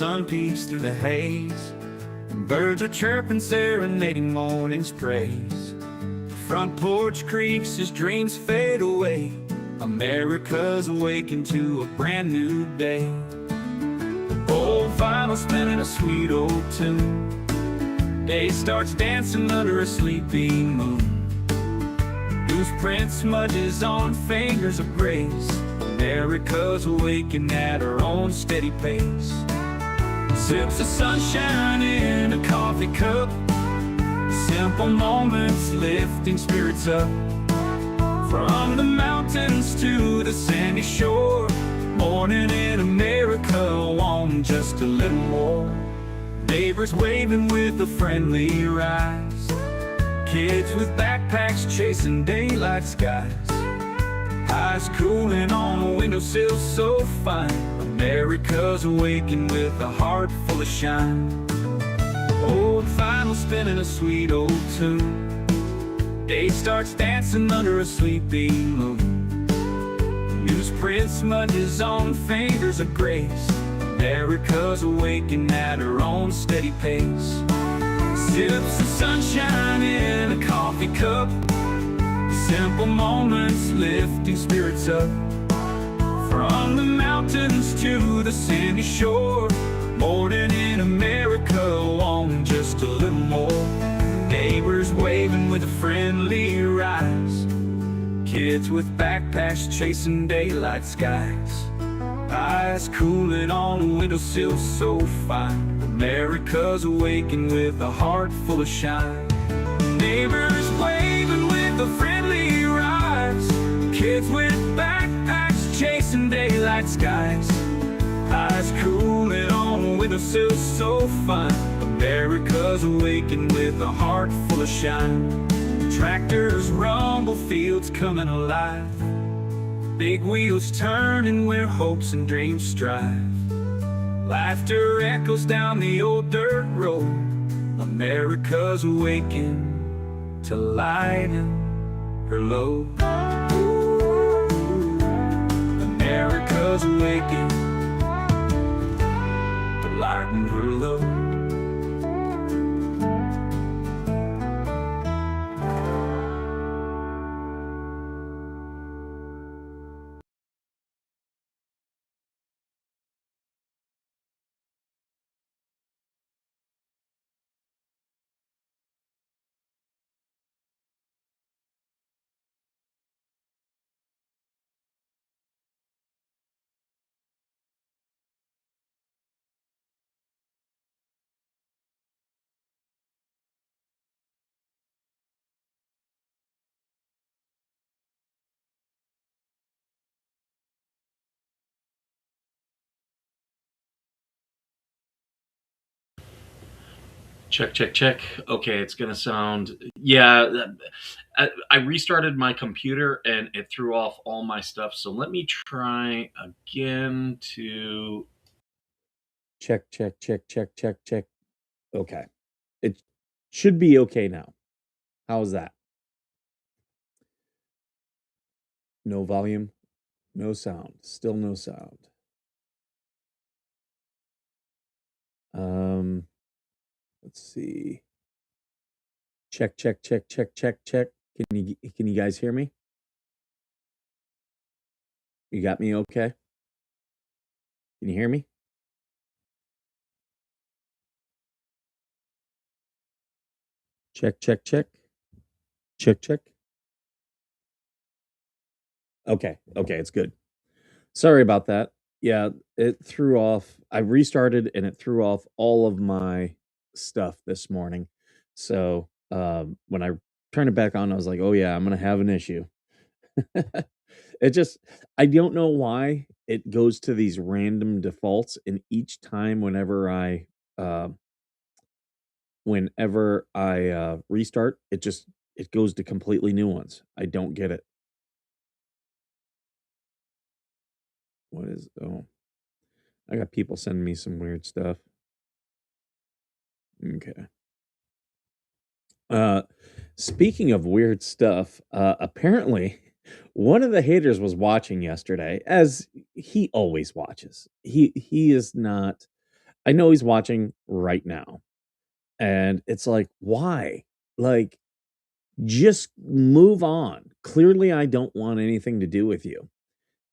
sun peeks through the haze, and birds are chirping, serenading morning's praise. The front porch creaks as dreams fade away. America's awakened to a brand new day. Old vinyl spinning a sweet old tune. Day starts dancing under a sleeping moon. Loose print smudges on fingers of grace. America's awakened at her own steady pace. Sips of sunshine in a coffee cup. Simple moments lifting spirits up. From the mountains to the sandy shore, morning in America, want just a little more. Neighbors waving with a friendly rise. Kids with backpacks chasing daylight skies. Eyes cooling on a windowsill so fine. America's awakened with a heart full of shine. Old vinyl spinning a sweet old tune. Day starts dancing under a sleeping moon. Newsprint smudges on fingers of grace. America's awakened at her own steady pace. Sips of sunshine in a coffee cup. Simple moments lifting spirits up. From the mountains to the sandy shore, morning in America, want just a little more. Neighbors waving with a friendly rise. Kids with backpacks chasing daylight skies. Eyes cooling on a windowsill so fine. America's awakened with a heart full of shine. Neighbors waving with a friendly rise. Kids with backpacks chasing daylight skies. Eyes cooling on a windowsill so fine. America's awakened with a heart full of shine. Tractors rumble, fields coming alive. Big wheels turning where hopes and dreams strive. Laughter echoes down the old dirt road. America's awakened to lighten her load. America's awakened to lighten her load. Check, check, check. Okay, it's gonna sound. Yeah, I restarted my computer and it threw off all my stuff. So let me try again to. Check, check, check, check, check, check. Okay. It should be okay now. How's that? No volume, no sound, still no sound. Let's see. Check, check, check, check, check, check. Can you guys hear me? You got me okay? Can you hear me? Check, check, check. Check, check. Okay, okay, it's good. Sorry about that. Yeah, it threw off. I restarted and it threw off all of my stuff this morning. So when I turned it back on, I was like, oh yeah, I'm gonna have an issue. It just, I don't know why it goes to these random defaults, and each time uh, whenever I restart, it goes to completely new ones. I don't get it. What is? Oh, I got people sending me some weird stuff. Okay. Speaking of weird stuff, apparently one of the haters was watching yesterday, as he always watches. He is not. I know he's watching right now. And it's like, why? Like, just move on. Clearly, I don't want anything to do with you.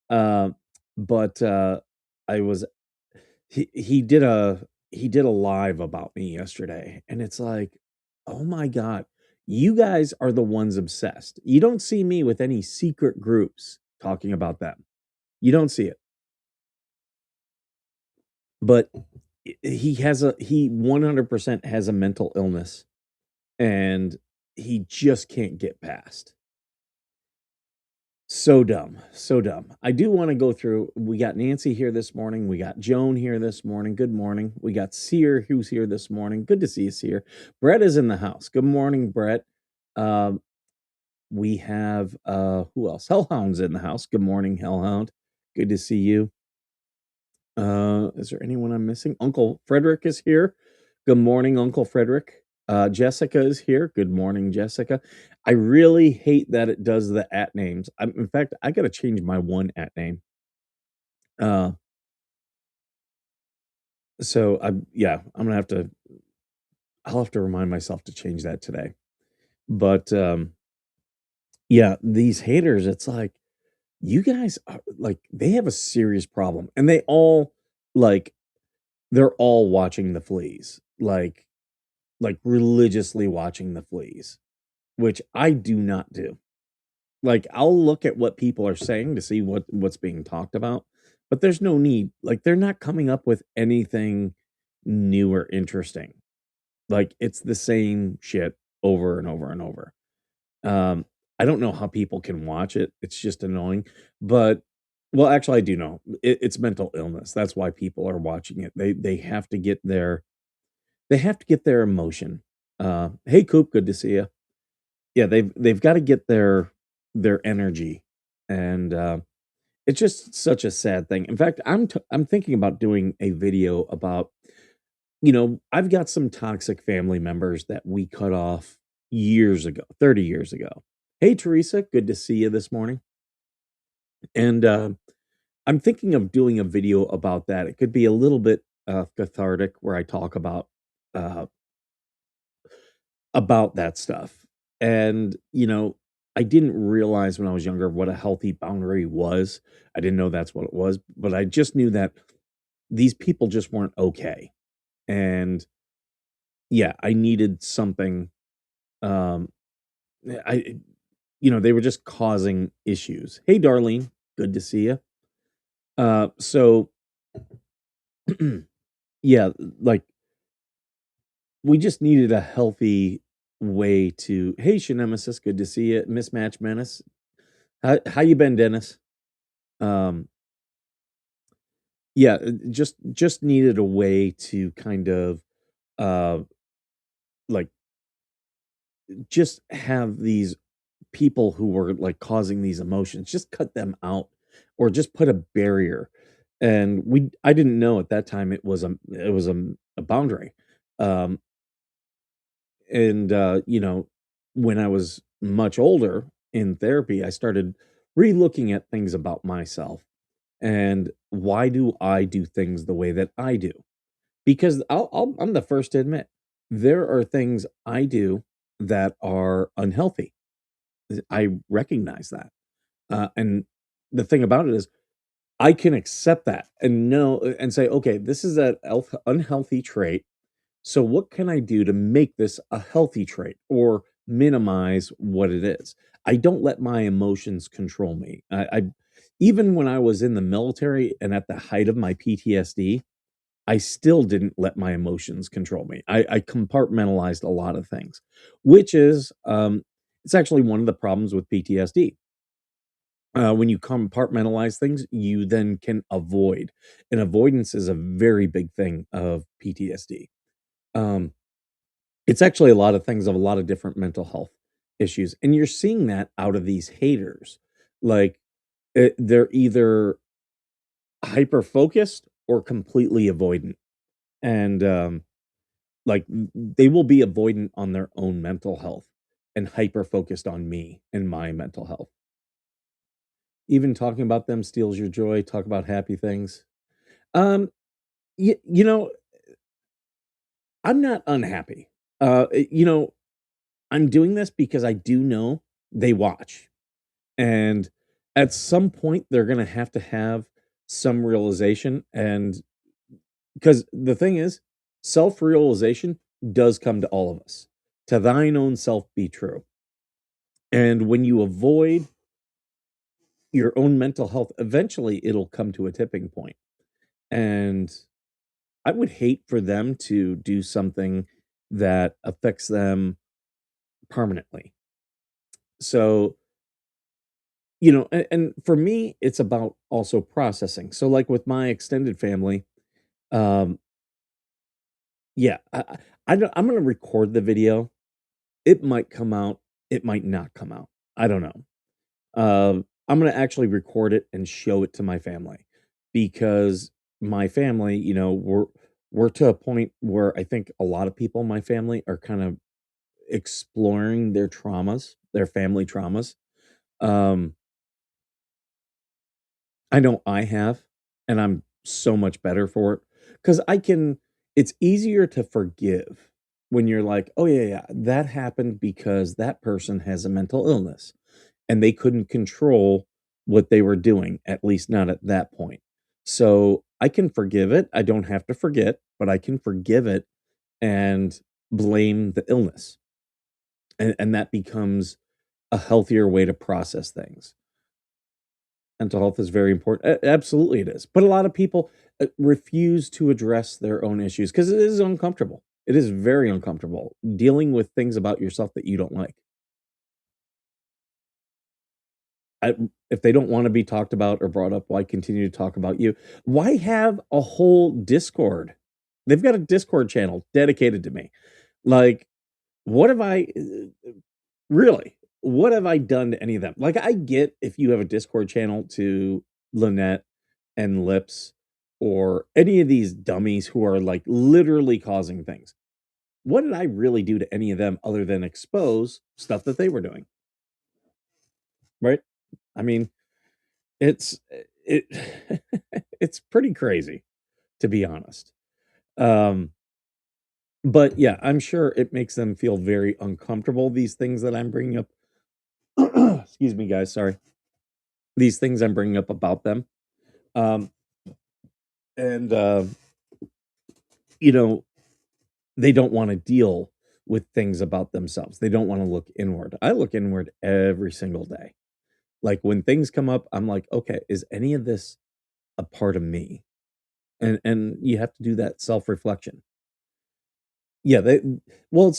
Uh, but I was he did a live about me yesterday, and it's like, oh my god, you guys are the ones obsessed. You don't see me with any secret groups talking about them. You don't see it, but he 100% has a mental illness, and he just can't get past. So dumb, so dumb. I do wanna go through we got Nancy here this morning, we got Joan here this morning, good morning. We got Sear who's here this morning, good to see you, Sear. Brett is in the house. Good morning, Brett. Um, we have, who else? Hellhound's in the house. Good morning, Hellhound. Good to see you. Is there anyone I'm missing? Uncle Frederick is here. Good morning, Uncle Frederick. Jessica is here. Good morning, Jessica. I really hate that it does the at names. In fact, I got to change my one at name. Uh, so yeah, I'll have to remind myself to change that today. But yeah, these haters, it's like you guys are like they have a serious problem, and like they're all watching the fleas, like religiously watching the fleas, which I do not do. Like I'll look at what people are saying to see what's being talked about, but there's no need. Like they're not coming up with anything new or interesting. Like it's the same shit over and over and over. Um, I don't know how people can watch it. It's just annoying. But well, actually, I do know. It's mental illness. That's why people are watching it. They have to get their emotion. Hey, Coop, good to see you. Yeah, they've got to get their energy, and it's just such a sad thing. In fact, I'm thinking about doing a video about I've got some toxic family members that we cut off years ago, 30 years ago. Hey, Teresa, good to see you this morning. And I'm thinking of doing a video about that. It could be a little bit cathartic, where I talk uh, about that stuff. And, I didn't realize when I was younger what a healthy boundary was. I didn't know that's what it was, but I just knew that these people just weren't okay. And yeah, I needed something. Um, I, they were just causing issues. Hey, Darlene, good to see you. So yeah, like we just needed a healthy way to. Hey, Shanemesis, good to see you. Mismatch Menace, how you been, Dennis? Um, yeah, just needed a way to kind of uh like just have these people who were like causing these emotions, just cut them out or just put a barrier. And I didn't know at that time it was a boundary. Um, and when I was much older in therapy, I started re-looking at things about myself and why do I do things the way that I do? Because I'm the first to admit there are things I do that are unhealthy. I recognize that. And the thing about it is, I can accept that and know and say, okay, this is an unhealthy trait. So, what can I do to make this a healthy trait or minimize what it is? I don't let my emotions control me. Even when I was in the military and at the height of my PTSD, I still didn't let my emotions control me. I compartmentalized a lot of things, which is it's actually one of the problems with PTSD. When you compartmentalize things, you then can avoid, and avoidance is a very big thing of PTSD. Um, it's actually a lot of things of a lot of different mental health issues, and you're seeing that out of these haters. Like they're either hyper focused or completely avoidant, and like they will be avoidant on their own mental health and hyper focused on me and my mental health. Even talking about them steals your joy. Talk about happy things. Um, you know, I'm not unhappy. You know, I'm doing this because I do know they watch. And at some point, they're going to have some realization. And because the thing is, self realization does come to all of us. To thine own self be true. And when you avoid your own mental health, eventually it'll come to a tipping point. And I would hate for them to do something that affects them permanently. So, and for me, it's about also processing. So, like with my extended family, um, yeah, I'm going to record the video. It might come out, it might not come out. I don't know. I'm going to actually record it and show it to my family because my family, we're to a point where I think a lot of people in my family are kind of exploring their traumas, their family traumas. Um, I know I have, and I'm so much better for it because it's easier to forgive when you're like, oh, yeah, yeah, that happened because that person has a mental illness and they couldn't control what they were doing, at least not at that point. So I can forgive it. I don't have to forget, but I can forgive it and blame the illness. And that becomes a healthier way to process things. Mental health is very important. Absolutely, it is. But a lot of people refuse to address their own issues because it is uncomfortable. It is very uncomfortable dealing with things about yourself that you don't like. If they don't want to be talked about or brought up, why continue to talk about you? Why have a whole Discord? They've got a Discord channel dedicated to me. Like, what have I really? What have I done to any of them? Like, I get if you have a Discord channel to Lynette and Lips or any of these dummies who are like literally causing things. What did I really do to any of them other than expose stuff that they were doing? Right? I mean, it's it it's pretty crazy to be honest. Um but yeah, I'm sure it makes them feel very uncomfortable these things that I'm bringing up. Excuse me guys, sorry. These things I'm bringing up about them. Um and you know, they don't want to deal with things about themselves. They don't want to look inward. I look inward every single day. Like when things come up, I'm like, okay, is any of this a part of me? And you have to do that self-reflection. Yeah, well,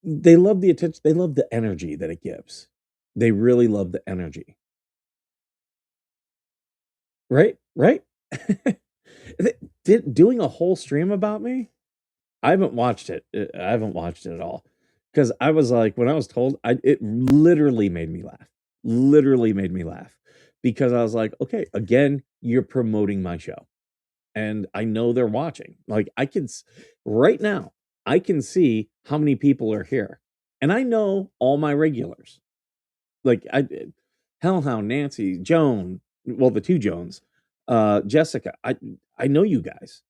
they love the attention, they love the energy that it gives. They really love the energy. Right? Right? Doing a whole stream about me? I haven't watched it. I haven't watched it at all. Because I was like, when I was told, it literally made me laugh. Literally made me laugh. Because I was like, okay, again, you're promoting my show. And I know they're watching. Like right now, I can see how many people are here. And I know all my regulars. Like Hellhound, Nancy, Joan, well, the two Joans, Jessica. I know you guys.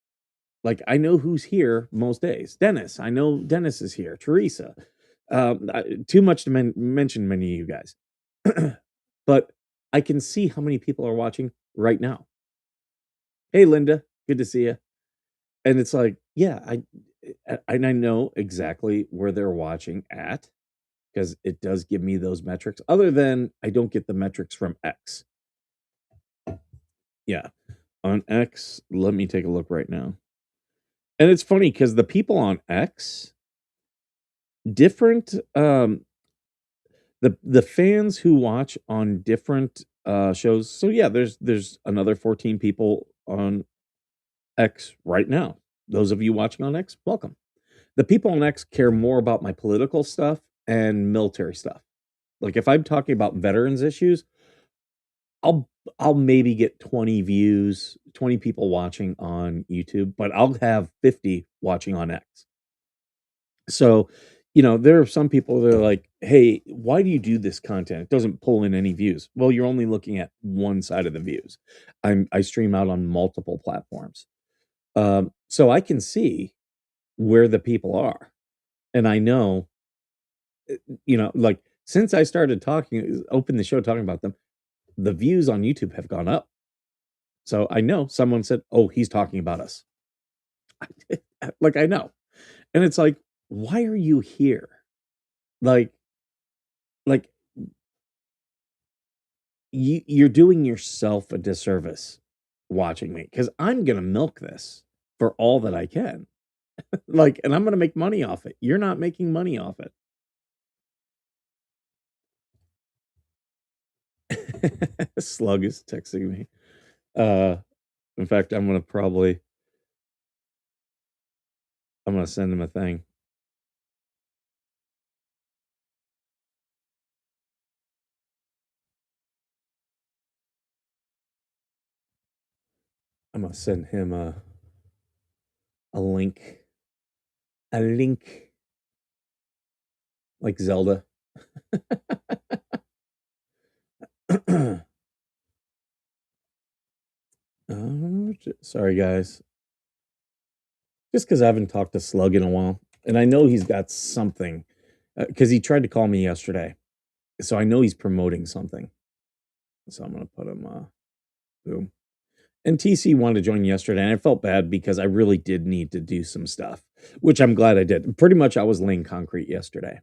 Like I know who's here most days. Dennis, I know Dennis is here. Teresa, too much to mention many of you guys, but I can see how many people are watching right now. Hey, Linda, good to see you. And it's like, yeah, and I know exactly where they're watching at because it does give me those metrics. Other than I don't get the metrics from X. Yeah, on X, let me take a look right now. And it's funny because the people on X, different the fans who watch on different shows. So yeah, there's another 14 people on X right now. Those of you watching on X, welcome. The people on X care more about my political stuff and military stuff. Like if I'm talking about veterans issues, I'll maybe get 20 views, 20 people watching on YouTube, but I'll have 50 watching on X. So, there are some people that are like, "Hey, why do you do this content? It doesn't pull in any views." Well, you're only looking at one side of the views. I stream out on multiple platforms. So I can see where the people are. And I know, like since I started opened the show talking about them, the views on YouTube have gone up. So I know someone said, "Oh, he's talking about us." Like I know. And it's like, why are you here? Like, like you're doing yourself a disservice watching me because I'm gonna milk this for all that I can. Like, and I'm gonna make money off it. You're not making money off it. Slug is texting me. Uh, in fact, I'm gonna send him a thing. I'm gonna send him a link, a link like Zelda. Sorry guys, just because I haven't talked to Slug in a while, and I know he's got something because he tried to call me yesterday, so I know he's promoting something. So I'm gonna put him boom. And TC wanted to join yesterday, and I felt bad because I really did need to do some stuff, which I'm glad I did. Pretty much, I was laying concrete yesterday.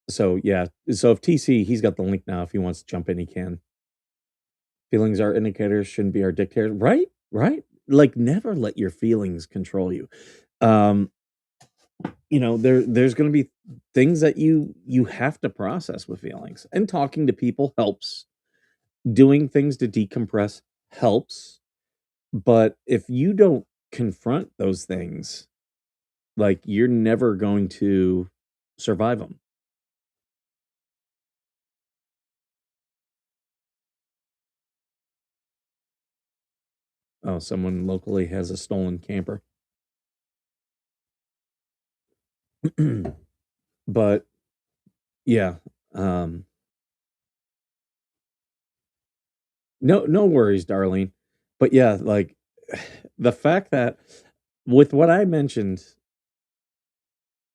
So yeah. So if TC, he's got the link now. If he wants to jump in, he can. Feelings are indicators, shouldn't be our dictators. Right? Right? Like never let your feelings control you. Um, there's gonna be things that you have to process with feelings. And talking to people helps. Doing things to decompress helps. But if you don't confront those things, like you're never going to survive them. Oh, someone locally has a stolen camper. But yeah, um, no worries, darling. But yeah, like the fact that with what I mentioned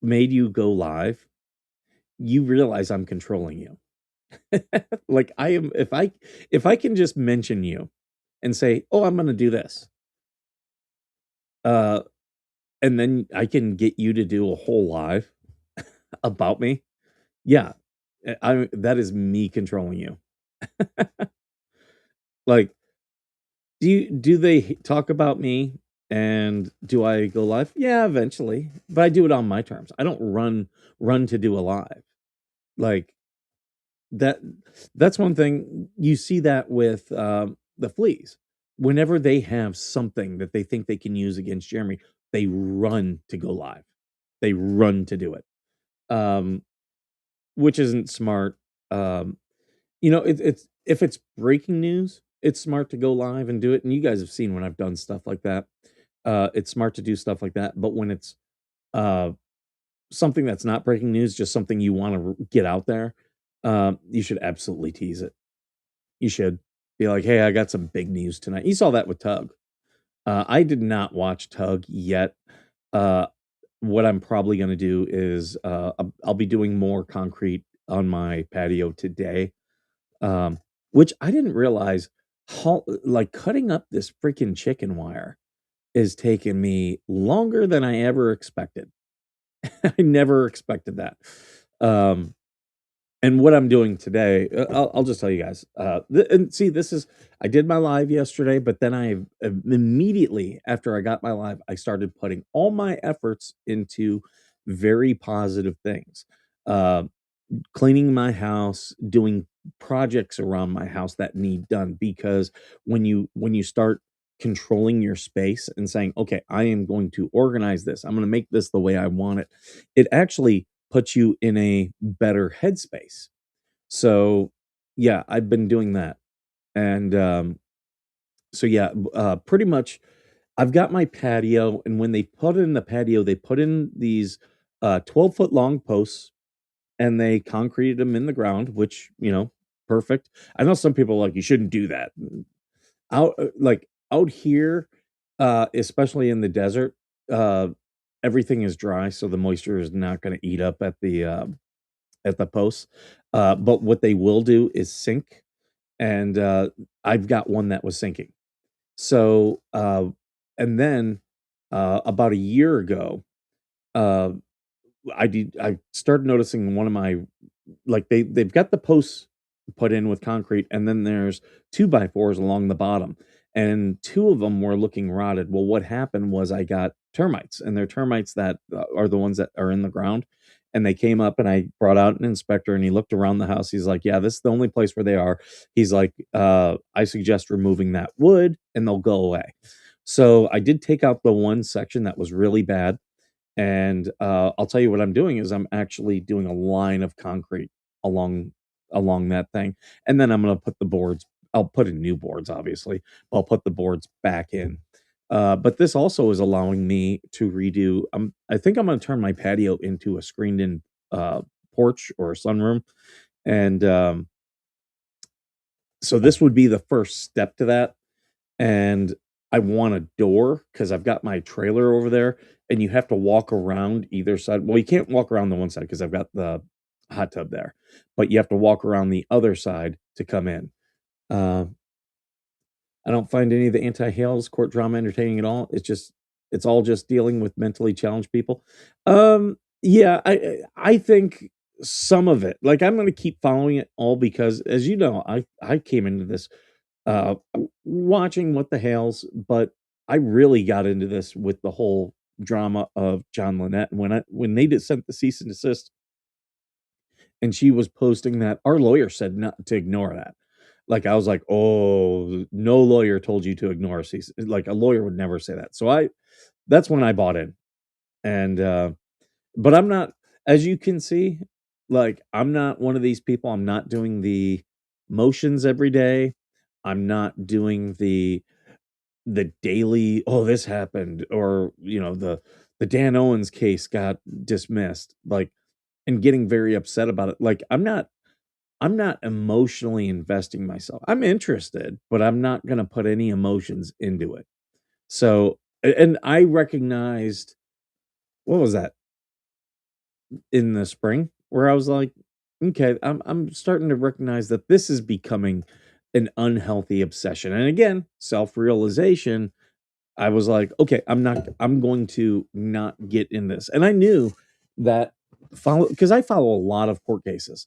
made you go live, you realize I'm controlling you. Like I am if I can just mention you and say, "Oh, I'm going to do this." Uh and then I can get you to do a whole live about me. Yeah, I that is me controlling you. Like, do they talk about me and do I go live? Yeah, eventually, but I do it on my terms. I don't run to do a live. Like that that's one thing you see that with the fleas. Whenever they have something that they think they can use against Jeremy, they run to go live. They run to do it. Um which isn't smart. Um it's if it's breaking news, it's smart to go live and do it. And you guys have seen when I've done stuff like that. It's smart to do stuff like that. But when it's uh, something that's not breaking news, just something you want to get out there, you should absolutely tease it. You should be like, "Hey, I got some big news tonight." You saw that with Tug. I did not watch Tug yet. Uh, what I'm probably going to do is I'll be doing more concrete on my patio today. Um, which I didn't realize how like cutting up this freaking chicken wire is taking me longer than I ever expected. I never expected that. Um, and what I'm doing today, I'll just tell you guys. And see, this is I did my live yesterday, but then I immediately after I got my live, I started putting all my efforts into very positive things. Uh, Cleaning my house, doing projects around my house that need done because when you start controlling your space and saying, "Okay, I am going to organize this. I'm going to make this the way I want it." It actually puts you in a better headspace. So, yeah, I've been doing that. And so yeah, pretty much I've got my patio and when they put in the patio, they put in these 12-foot long posts and they concreted them in the ground, which, perfect. I know some people are like, you shouldn't do that. Out here, especially in the desert, uh, everything is dry, so the moisture is not gonna eat up at the posts. But what they will do is sink, and, I've got one that was sinking. So, and then, about a year ago, uh, I started noticing one of my like, they've got the posts put in with concrete, and then there's 2 by 4s along the bottom, and 2 of them were looking rotted. Well, what happened was I got termites, and they're termites that, are the ones that are in the ground, and they came up, and I brought out an inspector, and he looked around the house. He's like, "Yeah, this is the only place where they are." He's like, "I suggest removing that wood, and they'll go away." So, I did take out the one section that was really bad, and, I'll tell you what I'm doing is I'm actually doing a line of concrete along that thing, and then I'm gonna put the boards. I'll put in new boards, obviously. I'll put the boards back in. But this also is allowing me to redo. I think I'm gonna turn my patio into a screened-in, porch or sunroom, and, so this would be the first step to that, and I want a door because 'cause I've got my trailer over there, and you have to walk around either side. Well, you can't walk around the one side because 'cause I've got the hot tub there, but you have to walk around the other side to come in. Uh, I don't find any of the anti-Hales court drama entertaining at all. It's all just dealing with mentally challenged people. Yeah, I think some of it, like, I'm gonna keep following it all because, as you know, I came into this watching What the Hales, but I really got into this with the whole drama of John Lynette, and when they did sent the cease and desist, and she was posting that, our lawyer said not to ignore that. Like, I was like, "Oh, no lawyer told you to ignore a cease," like, a lawyer would never say that. So that's when I bought in, and, but I'm not, as you can see, like, I'm not one of these people. I'm not doing the motions every day. I'm not doing the daily, "Oh, this happened," or, the Dan Owens case got dismissed, like, and getting very upset about it. Like, I'm not emotionally investing myself. I'm interested, but I'm not gonna put any emotions into it. So, and I recognized, what was that? In the spring, where I was like, "Okay, I'm starting to recognize that this is becoming an unhealthy obsession." And again, self-realization, I was like, "Okay, I'm going to not get in this." And I knew that, follow because I follow a lot of court cases.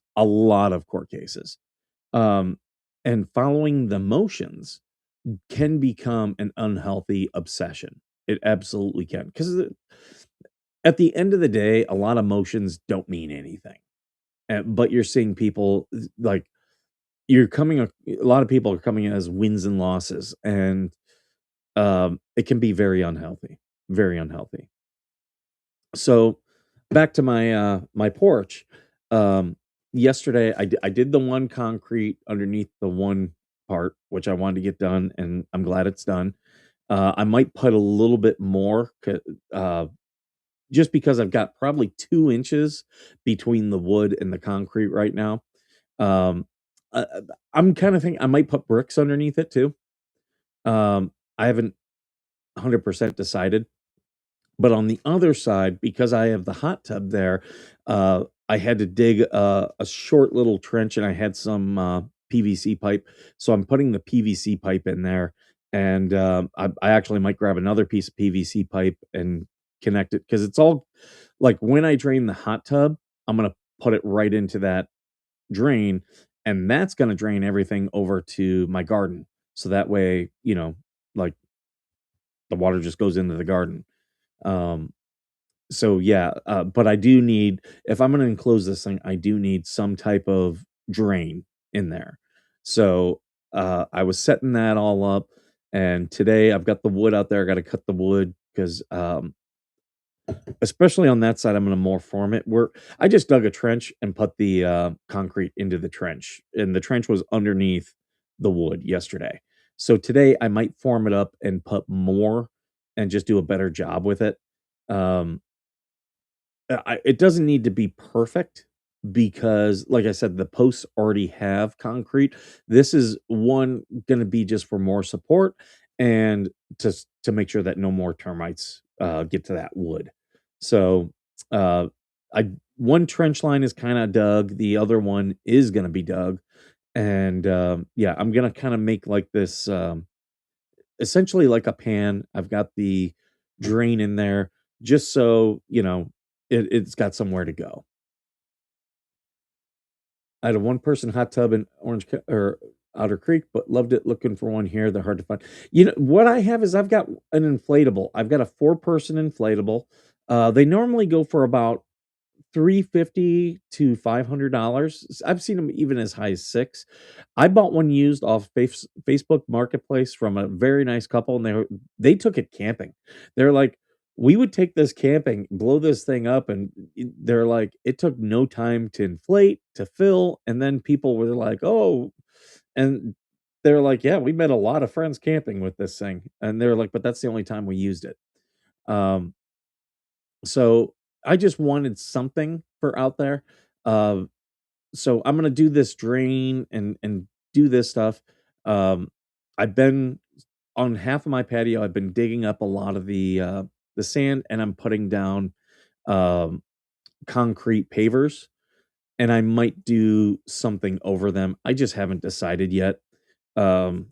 Um, and following the motions can become an unhealthy obsession. It absolutely can. Because at the end of the day, a lot of motions don't mean anything. But you're seeing people, like, a lot of people are coming as wins and losses, and it can be very unhealthy, very unhealthy. So, back to my porch. Um, Yesterday, I did the one concrete underneath the one part, which I wanted to get done, and I'm glad it's done. I might put a little bit more, uh, just because I've got probably 2 inches between the wood and the concrete right now. Um, I'm kinda thinking I might put bricks underneath it too. I haven't 100% decided. But on the other side, because I have the hot tub there, I had to dig a short little trench, and I had some PVC pipe. So I'm putting the PVC pipe in there, and I actually might grab another piece of PVC pipe and connect it, because it's all, like, when I drain the hot tub, I'm gonna put it right into that drain, and that's gonna drain everything over to my garden. So that way, like, the water just goes into the garden. Um, so yeah, but I do need, if I'm gonna enclose this thing, I do need some type of drain in there. So, I was setting that all up, and today I've got the wood out there. I gotta cut the wood because, especially on that side, I'm gonna more form it. Where I just dug a trench and put the, concrete into the trench, and the trench was underneath the wood yesterday. So today I might form it up and put more and just do a better job with it. Um, it doesn't need to be perfect because, like I said, the posts already have concrete. This is one gonna be just for more support, and to make sure that no more termites get to that wood. So uh, I one trench line is kind of dug, the other one is going to be dug, and yeah, I'm gonna kind of make like this essentially like a pan. I've got the drain in there just so it's got somewhere to go. I had a one-person hot tub in or Otter Creek, but loved it. Looking for one here. They're hard to find. What I have is I've got an inflatable. I've got a four-person inflatable. They normally go for about 350 to $500. I've seen them even as high as six. I bought one used off Facebook Marketplace from a very nice couple, and they took it camping. They're like, we would take this camping, blow this thing up, and they're like, it took no time to inflate, to fill, and then people were like, oh, and they're like, yeah, we met a lot of friends camping with this thing, and they're like, but that's the only time we used it. Um, so I just wanted something for out there. Uh, so I'm gonna do this drain and do this stuff. Um, I've been on half of my patio. I've been digging up a lot of the sand, and I'm putting down um, concrete pavers, and I might do something over them. I just haven't decided yet. Um,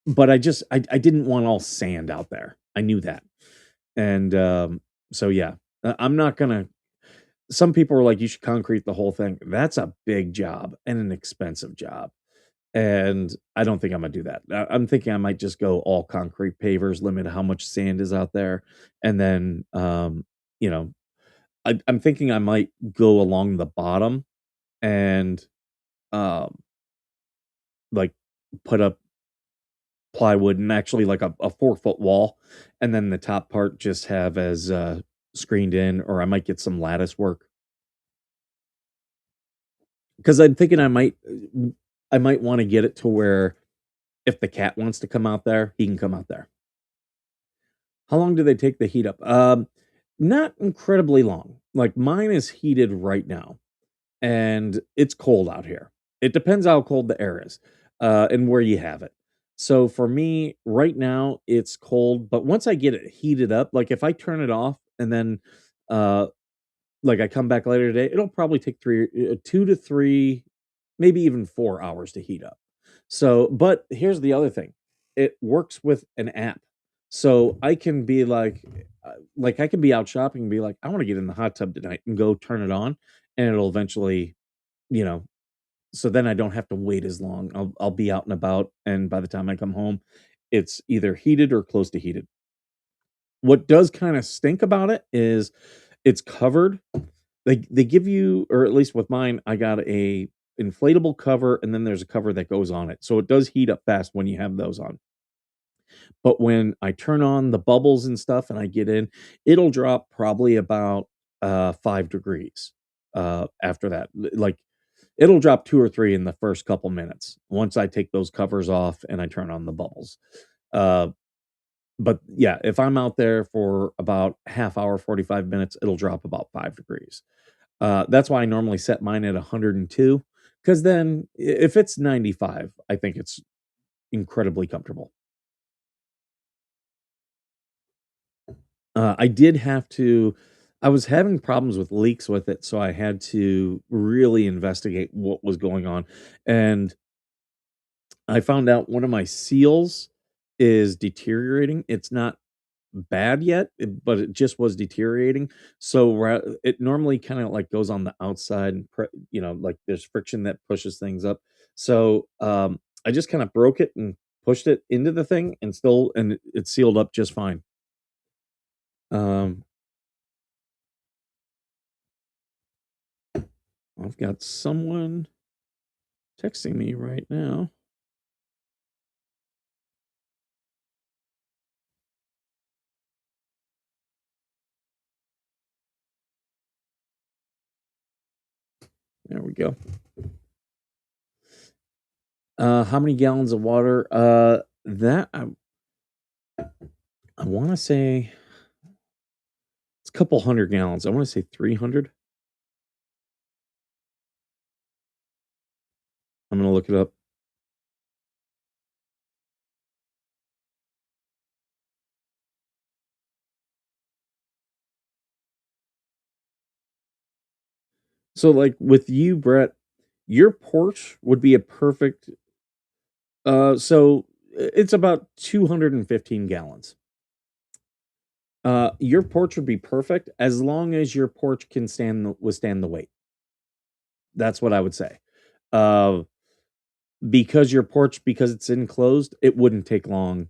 but I didn't want all sand out there. I knew that, and so yeah, I'm not gonna. Some people are like, you should concrete the whole thing. That's a big job and an expensive job. And I don't think I'm gonna do that. I'm thinking I might just go all concrete pavers, limit how much sand is out there, and then you know, I'm thinking I might go along the bottom and um like put up plywood and actually like a 4 foot wall, and then the top part just have as screened in, or I might get some lattice work. Because I'm thinking I might wanna get it to where if the cat wants to come out there, he can come out there. How long do they take the heat up? Not incredibly long. Like, mine is heated right now, and it's cold out here. It depends how cold the air is, and where you have it. So, for me, right now, it's cold, but once I get it heated up, like, if I turn it off and then, uh, like, I come back later today, it'll probably take 2 to 3, maybe even 4 hours to heat up. So, but here's the other thing. It works with an app. So I can be like I can be out shopping and be like, I want to get in the hot tub tonight and go turn it on, and it'll eventually, you know, so then I don't have to wait as long. I'll be out and about, and by the time I come home, it's either heated or close to heated. What does kind of stink about it is it's covered. They give you, or at least with mine, I got a inflatable cover, and then there's a cover that goes on it. So it does heat up fast when you have those on. But when I turn on the bubbles and stuff and I get in, it'll drop probably about 5 degrees after that. Like it'll drop 2 or 3 in the first couple minutes once I take those covers off and I turn on the bubbles. Uh, but yeah, if I'm out there for about half hour, 45 minutes, it'll drop about 5 degrees. That's why I normally set mine at 102, because then if it's 95, I think it's incredibly comfortable. I did have to I was having problems with leaks with it, so I had to really investigate what was going on, and I found out one of my seals is deteriorating. It's not bad yet, but it just was deteriorating. So it normally kind of like goes on the outside and like there's friction that pushes things up. So I just kind of broke it and pushed it into the thing, and it sealed up just fine. Um, I've got someone texting me right now. There we go. How many gallons of water? That I want to say it's a couple hundred gallons. I want to say 300. I'm gonna look it up. So like with you, Brett, your porch would be a perfect it's about 215 gallons. Your porch would be perfect as long as your porch can withstand the weight. That's what I would say. Uh, because your porch, because it's enclosed, it wouldn't take long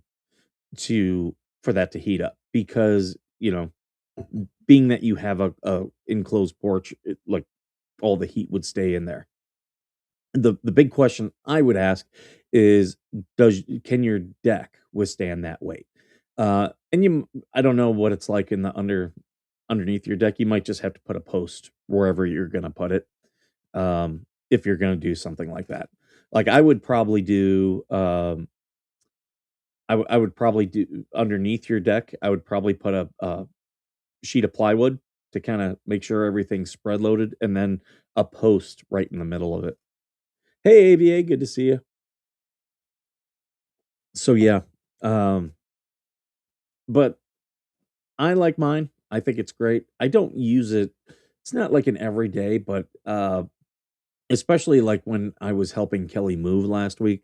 to for that to heat up because, being that you have a enclosed porch, like all the heat would stay in there. The big question I would ask is, can your deck withstand that weight? I don't know what it's like in the underneath your deck. You might just have to put a post wherever you're gonna put it, if you're gonna do something like that. Like I would probably do, I would probably do underneath your deck. I would probably put a sheet of plywood to kind of make sure everything's spread loaded, and then a post right in the middle of it. Hey, AVA, good to see you. So yeah, um, but I like mine. I think it's great. I don't use it. It's not like an everyday, but especially like when I was helping Kelly move last week,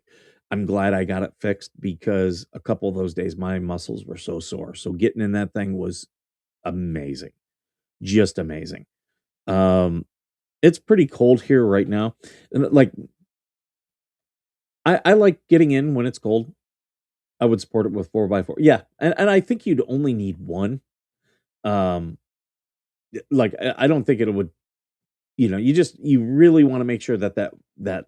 I'm glad I got it fixed because a couple of those days my muscles were so sore. So getting in that thing was amazing, just amazing. Um, it's pretty cold here right now. And like I like getting in when it's cold. I would support it with 4x4. Yeah, and I think you'd only need one. Um, like I don't think it would. You really want to make sure that the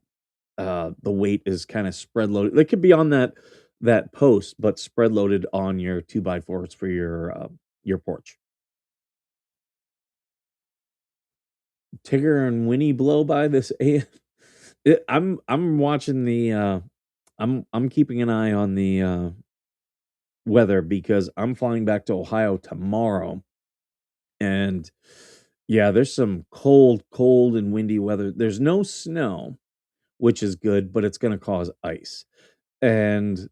weight is kind of spread loaded. It could be on that post, but spread loaded on your 2x4s for your porch. Tigger and Winnie blow by this. I'm watching I'm keeping an eye on the weather because I'm flying back to Ohio tomorrow, and yeah, there's some cold and windy weather. There's no snow, which is good, but it's going to cause ice. And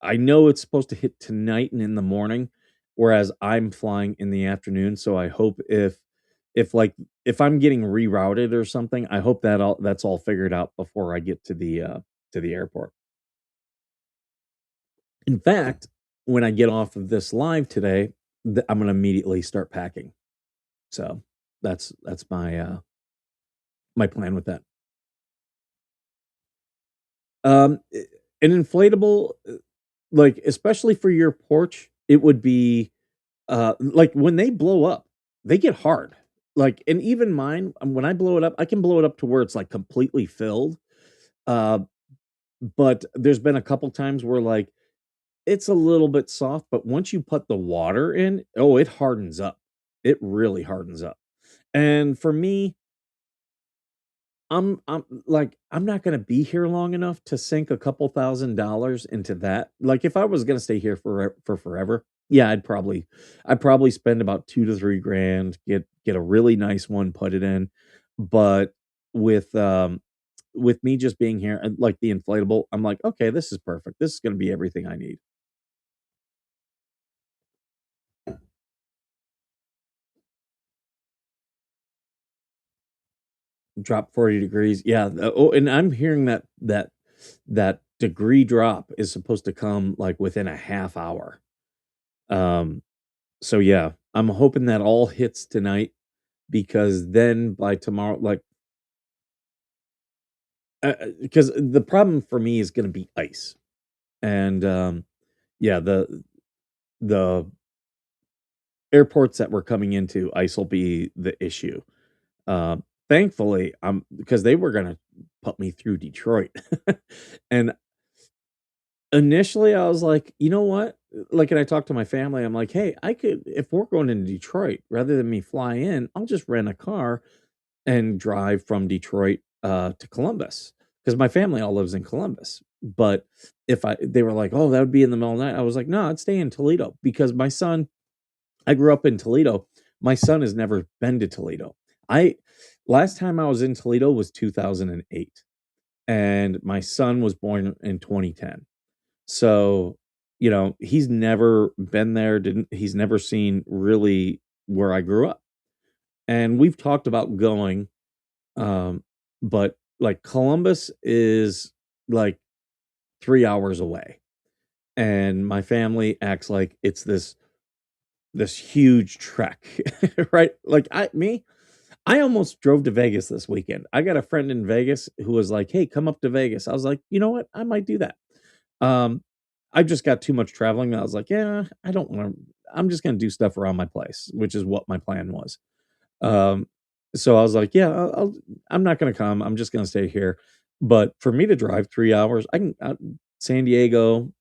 I know it's supposed to hit tonight and in the morning, whereas I'm flying in the afternoon. So I hope if like if I'm getting rerouted or something, I hope that's all figured out before I get to the airport. In fact, when I get off of this live today, I'm going to immediately start packing. So that's my plan with that. An inflatable, like especially for your porch, it would be like when they blow up, they get hard. Like, and even mine, when I blow it up, I can blow it up to where it's like completely filled. Uh, but there's been a couple times where like it's a little bit soft, but once you put the water in, oh, it hardens up. It really hardens up. And for me, I'm not gonna be here long enough to sink a couple $1,000 into that. Like, if I was gonna stay here for forever, yeah, I'd probably spend about 2 to 3 grand, get a really nice one, put it in. But with, with me just being here and, like, the inflatable, I'm like, "Okay, this is perfect. This is gonna be everything I need." Drop 40 degrees. Yeah, and I'm hearing that degree drop is supposed to come, like, within a half hour. Um So yeah, I'm hoping that all hits tonight because then by tomorrow, like, because the problem for me is going to be ice, and yeah, the airports that we're coming into, ice will be the issue. Thankfully, because they were going to put me through Detroit, and initially I was like, you know what? Like, and I talked to my family. I'm like, hey, I could if we're going into Detroit, rather than me fly in, I'll just rent a car and drive from Detroit, to Columbus because my family all lives in Columbus. But if they were like, "Oh, that would be in the middle of the night," I was like, "No, I'd stay in Toledo because my son." I grew up in Toledo. My son has never been to Toledo. I Last time I was in Toledo was 2008, and my son was born in 2010. So, he's never been there. Didn't He's never seen really where I grew up, and we've talked about going Um, but like Columbus is like 3 hours away, and my family acts like it's this huge trek, right? Like I almost drove to Vegas this weekend. I got a friend in Vegas who was like, "Hey, come up to Vegas." I was like, "You know what? I might do that." Um, I just got too much traveling. I was like, "Yeah, I don't want to. I'm just going to do stuff around my place," which is what my plan was. Um, so I was like, "Yeah, I'm not going to come. I'm just going to stay here." But for me to drive 3 hours, I can San Diego,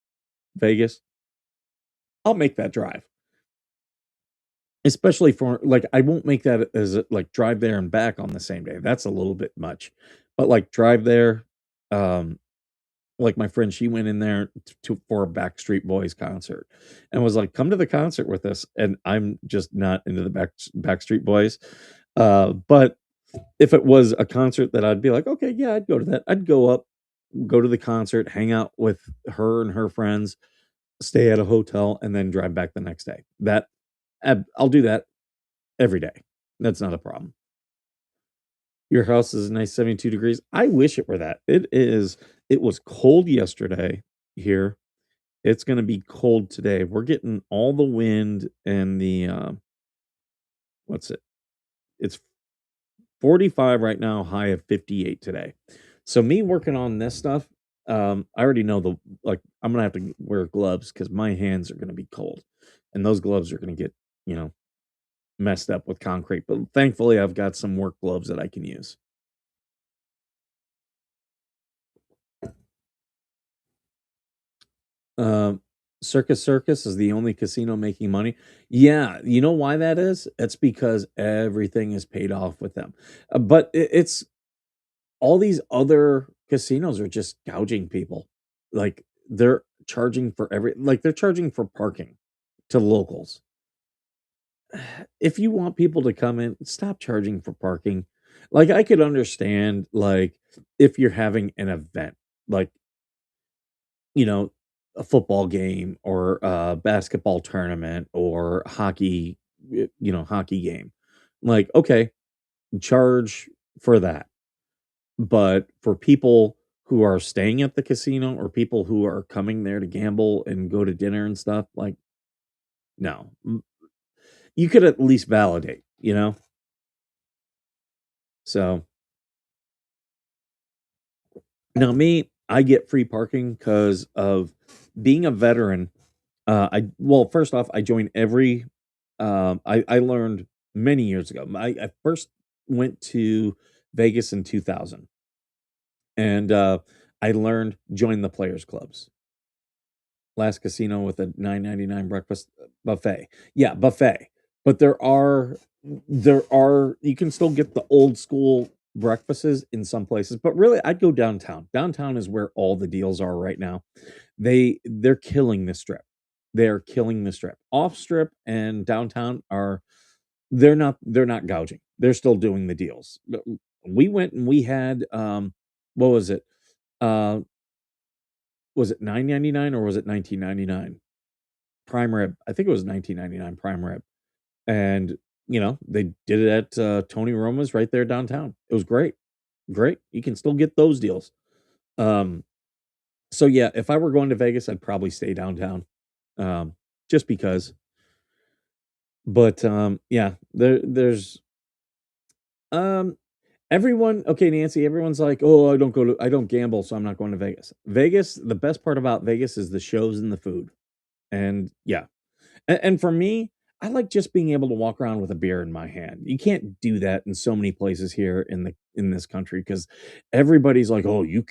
Vegas. I'll make that drive. Especially for like, I won't make that as a like, drive there and back on the same day, that's a little bit much. But, like, drive there, um, like, my friend, she went in there to for a Backstreet Boys concert and was like, "Come to the concert with us," and I'm just not into the Backstreet Boys, but if it was a concert that I'd be like, "Okay, yeah, I'd go to that." I'd go up, go to the concert, hang out with her and her friends, stay at a hotel, and then drive back the next day. I'll do that every day. That's not a problem. Your house is a nice 72 degrees. I wish it were that. It is. It was cold yesterday here. It's going to be cold today. We're getting all the wind and the what's it? It's 45 right now, high of 58 today. So me working on this stuff, I already know I'm gonna have to wear gloves because my hands are gonna be cold, and those gloves are gonna get you know messed up with concrete. But thankfully, I've got some work gloves that I can use. Um, Circus is the only casino making money. Yeah, you know why that is? It's because everything is paid off with them. But it's all these other casinos are just gouging people. Like they're charging for they're charging for parking to locals. If you want people to come in, stop charging for parking. Like I could understand like if you're having an event, like you know, a football game or a basketball tournament or hockey, hockey game. Like, okay, charge for that. But for people who are staying at the casino or people who are coming there to gamble and go to dinner and stuff, like, no. You could at least validate, you know? So now I get free parking because of being a veteran. First off, I joined every I learned many years ago. I first went to Vegas in 2000, and I learned join the players clubs. Last casino with a 9.99 breakfast buffet. Yeah, buffet. But there are you can still get the old school breakfasts in some places, but really I'd go downtown. Downtown is where all the deals are right now. They're killing the strip. They're killing the strip. Off strip and downtown are they're not gouging. They're still doing the deals. But we went and we had what was it? Uh was it 9.99 or was it 19.99? Prime rib. I think it was 19.99 prime rib. And they did it at Tony Roma's right there downtown. It was great. Great. You can still get those deals. Um so yeah, if I were going to Vegas, I'd probably stay downtown. Just because. But yeah, there's um everyone, okay, Nancy, everyone's like, "Oh, I don't gamble, so I'm not going to Vegas." Vegas, the best part about Vegas is the shows and the food. And yeah. And for me, I like just being able to walk around with a beer in my hand. You can't do that in so many places here in this country because everybody's like, "Oh, you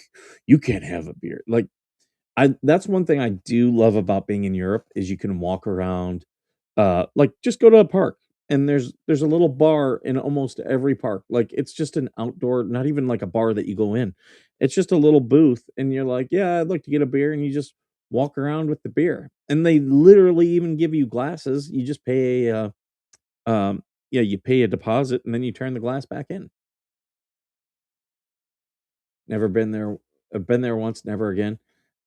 can't have a beer." Like I that's one thing I do love about being in Europe is you can walk around, like, just go to a park, and there's a little bar in almost every park. Like, it's just an outdoor, not even like a bar that you go in. It's just a little booth, and you're like, "Yeah, I'd like to get a beer," and you just walk around with the beer. And they literally even give you glasses. You just pay yeah, you pay a deposit, and then you turn the glass back in. Never been there. I've been there once, never again.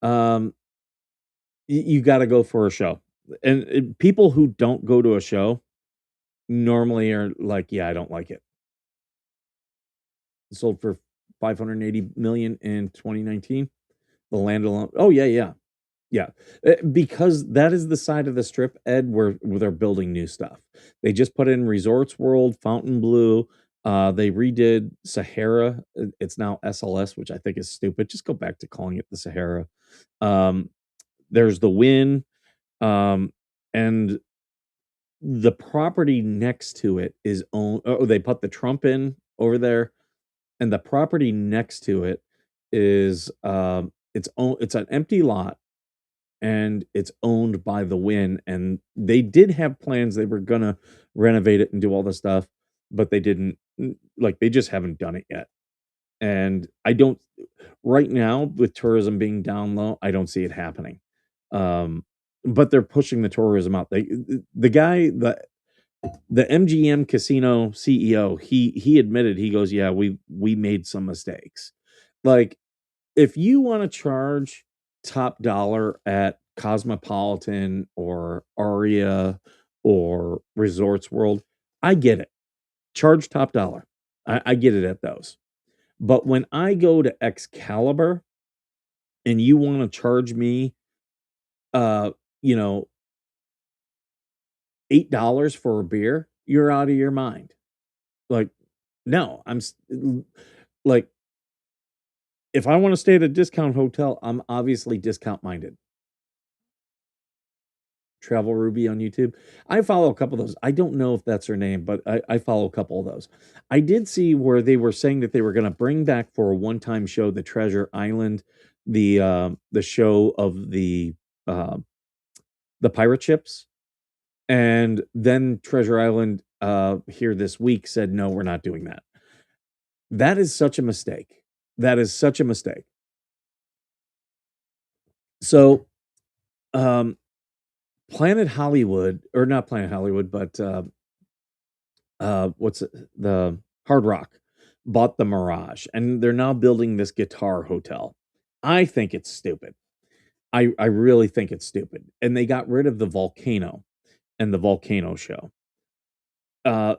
Um you gotta go for a show. And people who don't go to a show normally are like, "Yeah, I don't like it." It sold for 580 million in 2019. The land alone. Oh yeah, yeah. Yeah, because that is the side of the strip, Ed, where they're building new stuff. They just put in Resorts World, Fontainebleau. They redid Sahara. It's now SLS, which I think is stupid. Just go back to calling it the Sahara. Um, there's the Win, and the property next to it is owned. Oh, they put the Trump in over there, and the property next to it is it's an empty lot and it's owned by the Win. And they did have plans; they were gonna renovate it and do all the stuff, but they didn't. Like they just haven't done it yet. And I don't right now with tourism being down low, I don't see it happening. Um, but they're pushing the tourism out. The guy the MGM Casino CEO, he admitted, he goes, "Yeah, we made some mistakes." Like, if you wanna charge top dollar at Cosmopolitan or Aria or Resorts World, I get it. Charge top dollar. I get it at those. But when I go to Excalibur and you wanna charge me, uh, you know, $8 for a beer, you're out of your mind. Like, no, like, if I wanna stay at a discount hotel, I'm obviously discount minded. Travel Ruby on YouTube. I follow a couple of those. I don't know if that's her name, but I follow a couple of those. I did see where they were saying that they were gonna bring back for a one-time show the Treasure Island, the show of uh, the pirate ships, and then Treasure Island, here this week said, "No, we're not doing that." That is such a mistake. That is such a mistake. So, um, Planet Hollywood, or not Planet Hollywood, but what's it, the Hard Rock bought the Mirage, and they're now building this guitar hotel. I think it's stupid. I really think it's stupid. And they got rid of the Volcano and the Volcano show. Uh,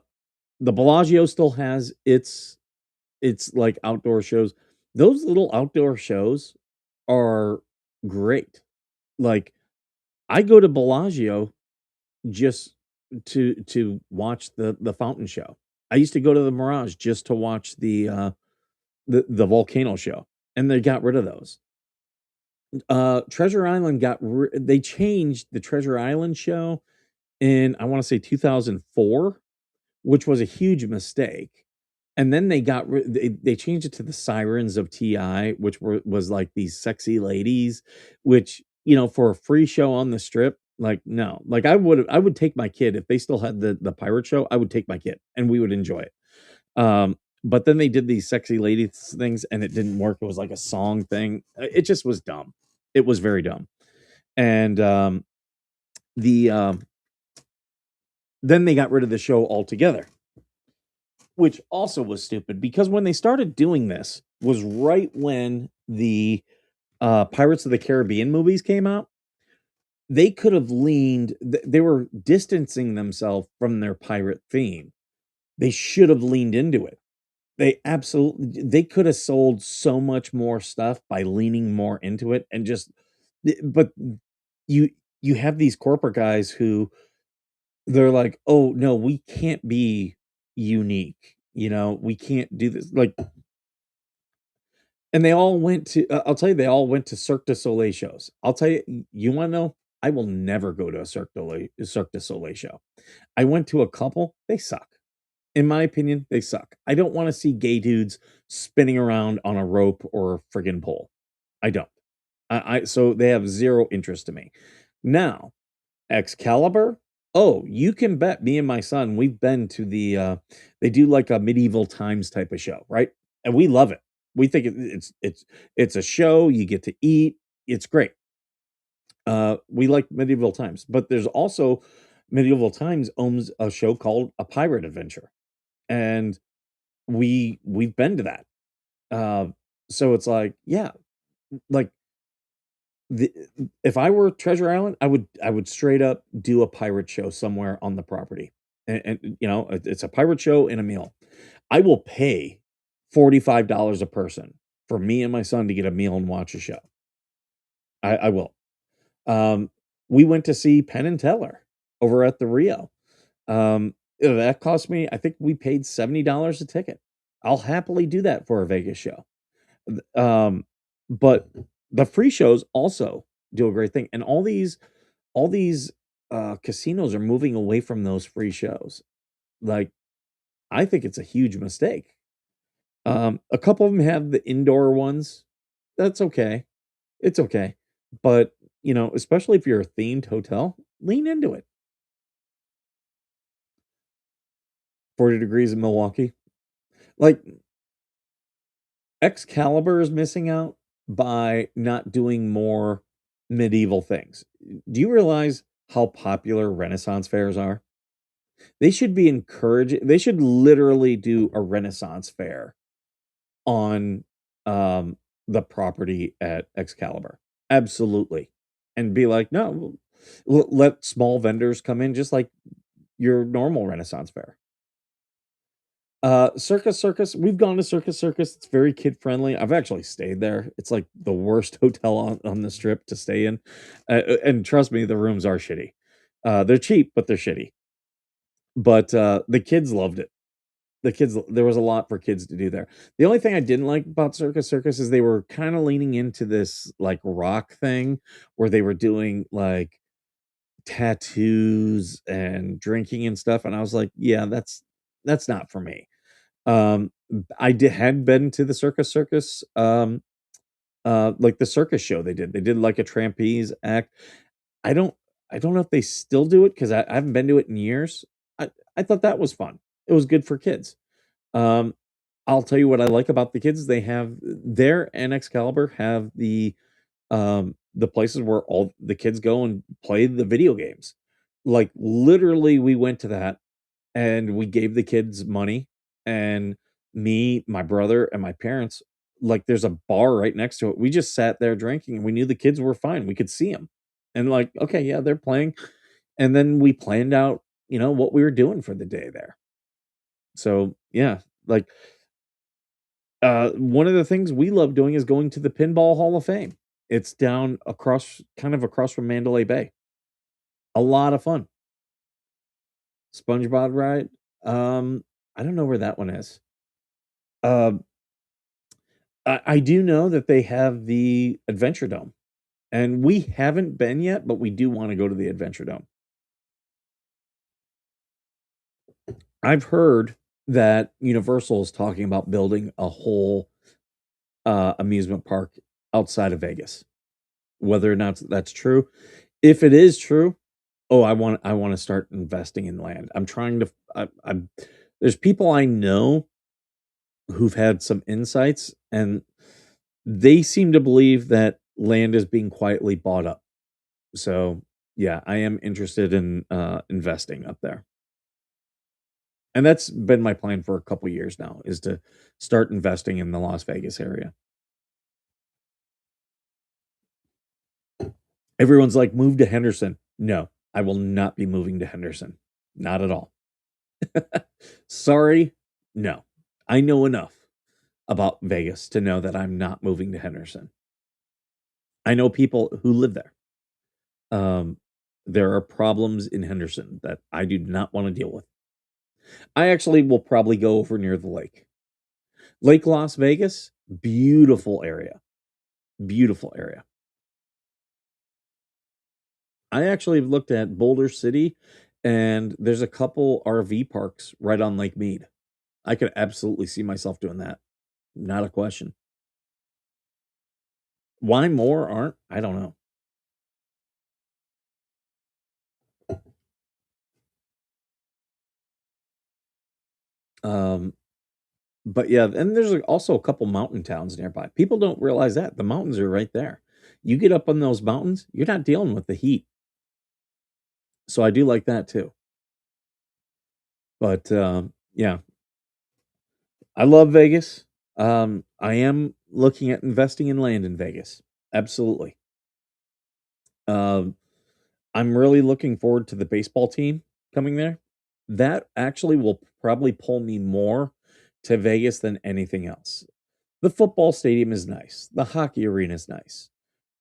the Bellagio still has its like outdoor shows. Those little outdoor shows are great. Like I go to Bellagio just to watch the fountain show. I used to go to the Mirage just to watch the volcano show, and they got rid of those. Treasure Island they changed the Treasure Island show in I want to say 2004, which was a huge mistake. And then they changed it to the Sirens of TI, which was like these sexy ladies, which, for a free show on the strip, like no. Like I would take my kid if they still had the pirate show, I would take my kid and we would enjoy it. But then they did these sexy ladies things and it didn't work. It was like a song thing. It just was dumb. It was very dumb. And the then they got rid of the show altogether, which also was stupid because when they started doing this was right when the Pirates of the Caribbean movies came out. They could have they were distancing themselves from their pirate theme. They should have leaned into it. They could have sold so much more stuff by leaning more into it and just but you you have these corporate guys who they're like, "Oh no, we can't be unique. We can't do this." Like, and they all went to. I'll tell you, they all went to Cirque du Soleil shows. I'll tell you, you want to know? I will never go to a Cirque du Soleil show. I went to a couple. They suck. In my opinion, they suck. I don't want to see gay dudes spinning around on a rope or a friggin' pole. I don't. So they have zero interest to me. Now, Excalibur. Oh, you can bet me and my son, we've been to they do like a medieval times type of show, right? And we love it. We think it's a show, you get to eat, it's great. We like medieval times, but there's also medieval times owns a show called A Pirate Adventure. And we've been to that. Uh, so it's like, yeah, like the if I were Treasure Island, I would straight up do a pirate show somewhere on the property. And it's a pirate show and a meal. I will pay $45 a person for me and my son to get a meal and watch a show. I will. Um, we went to see Penn and Teller over at the Rio. That cost me, I think we paid $70 a ticket. I'll happily do that for a Vegas show. Um, but the free shows also do a great thing, and all these casinos are moving away from those free shows. Like, I think it's a huge mistake. A couple of them have the indoor ones. That's okay. It's okay. But, especially if you're a themed hotel, lean into it. 40 degrees in Milwaukee. Like, Excalibur is missing out by not doing more medieval things. Do you realize how popular Renaissance fairs are? They should be encouraged. They should literally do a Renaissance fair on the property at Excalibur. Absolutely. And be like, no, let small vendors come in just like your normal Renaissance fair. Circus Circus, we've gone to Circus Circus. It's very kid friendly. I've actually stayed there. It's like the worst hotel on the strip to stay in. And trust me, the rooms are shitty. They're cheap, but they're shitty. But the kids loved it. There was a lot for kids to do there. The only thing I didn't like about Circus Circus is they were kind of leaning into this like rock thing where they were doing like tattoos and drinking and stuff, and I was like, yeah, that's not for me. Had been to the Circus Circus, like the circus show they did. They did like a trapeze act. I don't I don't know if they still do it because I haven't been to it in years. I thought that was fun. It was good for kids. Um, I'll tell you what I like about the kids. They have their and Excalibur have the places where all the kids go and play the video games. Like literally, we went to that and we gave the kids money, and me, my brother, and my parents, like there's a bar right next to it. We just sat there drinking and we knew the kids were fine. We could see them. And like, okay, yeah, they're playing. And then we planned out, what we were doing for the day there. So yeah, like one of the things we love doing is going to the Pinball Hall of Fame. It's down kind of across from Mandalay Bay. A lot of fun. SpongeBob ride. I don't know where that one is. Um, I do know that they have the Adventure Dome, and we haven't been yet, but we do want to go to the Adventure Dome. I've heard that Universal is talking about building a whole amusement park outside of Vegas. Whether or not that's true, if it is true, oh, I want to start investing in land. I'm trying to. I'm There's people I know who've had some insights, and they seem to believe that land is being quietly bought up. So yeah, I am interested in investing up there, and that's been my plan for a couple years now, is to start investing in the Las Vegas area. Everyone's like, move to Henderson. No, I will not be moving to Henderson. Not at all. Sorry. No. I know enough about Vegas to know that I'm not moving to Henderson. I know people who live there. Um, there are problems in Henderson that I do not want to deal with. I actually will probably go over near the lake. Lake Las Vegas, beautiful area. Beautiful area. I actually have looked at Boulder City, and there's a couple RV parks right on Lake Mead. I could absolutely see myself doing that. Not a question. Why more aren't? I don't know. Um, but yeah, and there's also a couple mountain towns nearby. People don't realize that the mountains are right there. You get up on those mountains, you're not dealing with the heat. So I do like that too. But yeah, I love Vegas. I am looking at investing in land in Vegas. Absolutely. Um, I'm really looking forward to the baseball team coming there. That actually will probably pull me more to Vegas than anything else. The football stadium is nice. The hockey arena is nice.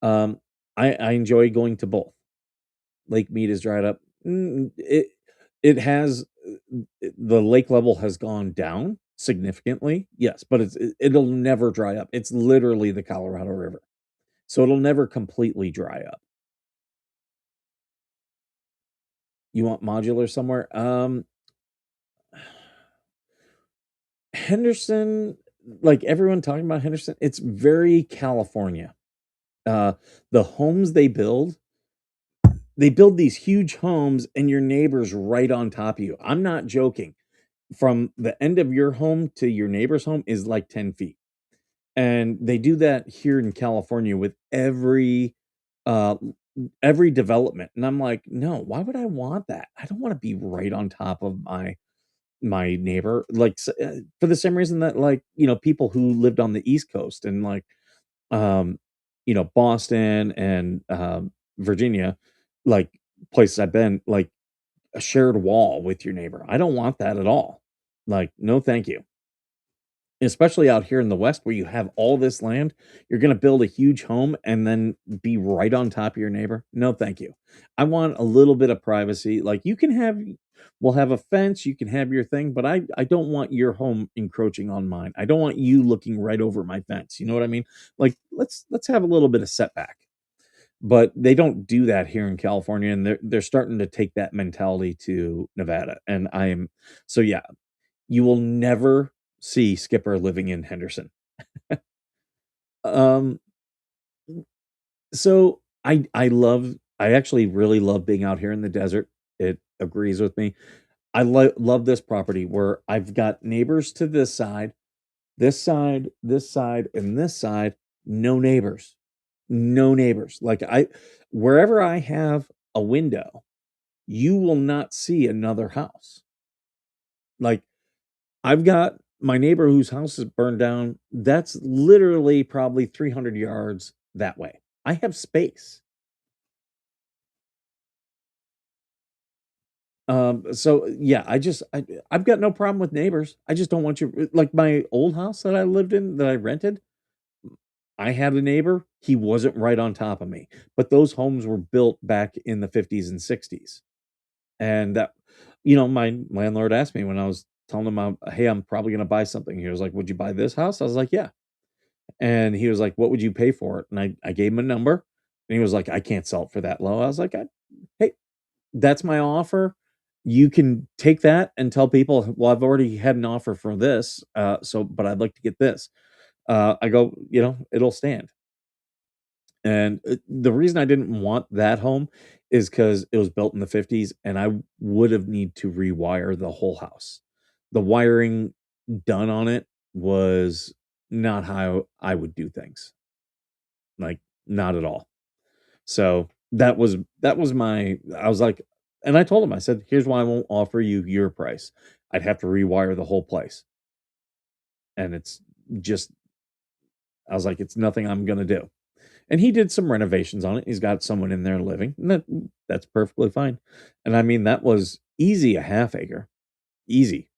Um, I enjoy going to both. Lake Mead is dried up. It has the lake level has gone down significantly, yes, but it'll never dry up. It's literally the Colorado River, so it'll never completely dry up. You want modular somewhere? Henderson, like everyone talking about Henderson, it's very California. Uh, the homes they build these huge homes and your neighbor's right on top of you. I'm not joking. From the end of your home to your neighbor's home is like 10 feet. And they do that here in California with uh every development. And I'm like, no, why would I want that? I don't want to be right on top of my neighbor. Like for the same reason that, like, people who lived on the East Coast and like um Boston and Virginia, like places I've been, like a shared wall with your neighbor. I don't want that at all. Like, no, thank you. Especially out here in the West where you have all this land, you're going to build a huge home and then be right on top of your neighbor. No, thank you. I want a little bit of privacy. Like, we'll have a fence, you can have your thing, but I don't want your home encroaching on mine. I don't want you looking right over my fence. You know what I mean? Like, let's have a little bit of setback. But they don't do that here in California, and they're starting to take that mentality to Nevada. And I am so yeah, you will never see Skipper living in Henderson. Um, so I actually really love being out here in the desert. It agrees with me. I love this property where I've got neighbors to this side, this side, and this side. No neighbors, no neighbors. Like wherever I have a window, you will not see another house. Like I've got my neighbor whose house is burned down. That's literally probably 300 yards that way. I have space. So yeah, I've got no problem with neighbors. I just don't want you like my old house that I lived in that I rented. I had a neighbor, he wasn't right on top of me. But those homes were built back in the 50s and 60s. And that, my landlord asked me when I was telling him, hey, I'm probably going to buy something. He was like, would you buy this house? I was like, yeah. And he was like, what would you pay for it? And I gave him a number and he was like, I can't sell it for that low. I was like, hey, that's my offer. You can take that and tell people, well, I've already had an offer for this. But I'd like to get this. I go, it'll stand. And the reason I didn't want that home is because it was built in the 50s and I would have need to rewire the whole house. The wiring done on it was not how I would do things. Like, not at all. So that was my I was like, and I told him, I said, here's why I won't offer you your price. I'd have to rewire the whole place. And it's just I was like, it's nothing I'm gonna do. And he did some renovations on it. He's got someone in there living. And that's perfectly fine. And I mean, that was easy a half acre. Easy.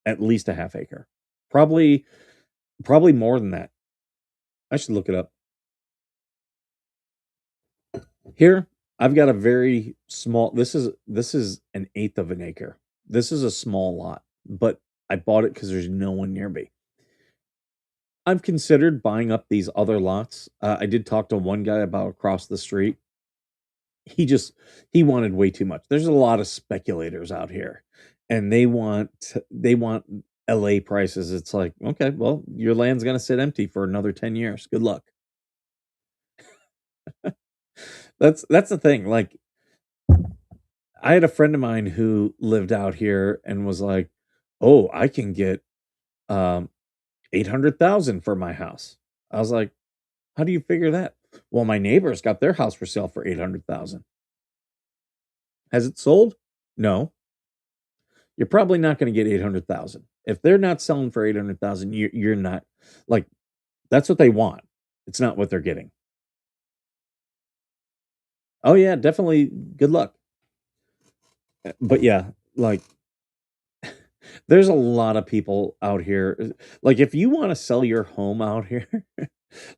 At least a half acre. Probably more than that. I should look it up. Here, I've got a very small this is an eighth of an acre. This is a small lot, but I bought it because there's no one near me. I've considered buying up these other lots. I did talk to one guy about across the street. He just he wanted way too much. There's a lot of speculators out here, and they want LA prices. It's like, okay, well, your land's gonna sit empty for another 10 years. Good luck. That's the thing. Like, I had a friend of mine who lived out here and was like, "Oh, I can get 800,000 for my house." I was like, "How do you figure that?" Well, my neighbors got their house for sale for 800,000. Has it sold? No. You're probably not going to get 800,000. If they're not selling for 800,000, you're not like that's what they want. It's not what they're getting. Oh yeah, definitely good luck. But yeah, like There's a lot of people out here. Like if you want to sell your home out here,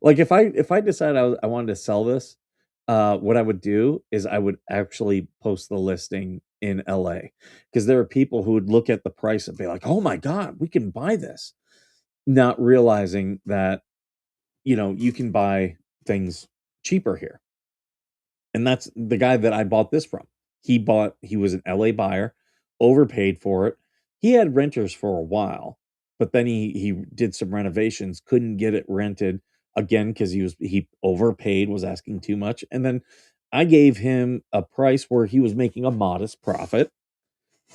like if I decide I wanted to sell this, what I would do is I would actually post the listing in LA because there are people who would look at the price and be like, "Oh my God, we can buy this," not realizing that you can buy things cheaper here. And that's the guy that I bought this from. He was an LA buyer, overpaid for it. He had renters for a while, but then he did some renovations, couldn't get it rented again because he overpaid, was asking too much. And then I gave him a price where he was making a modest profit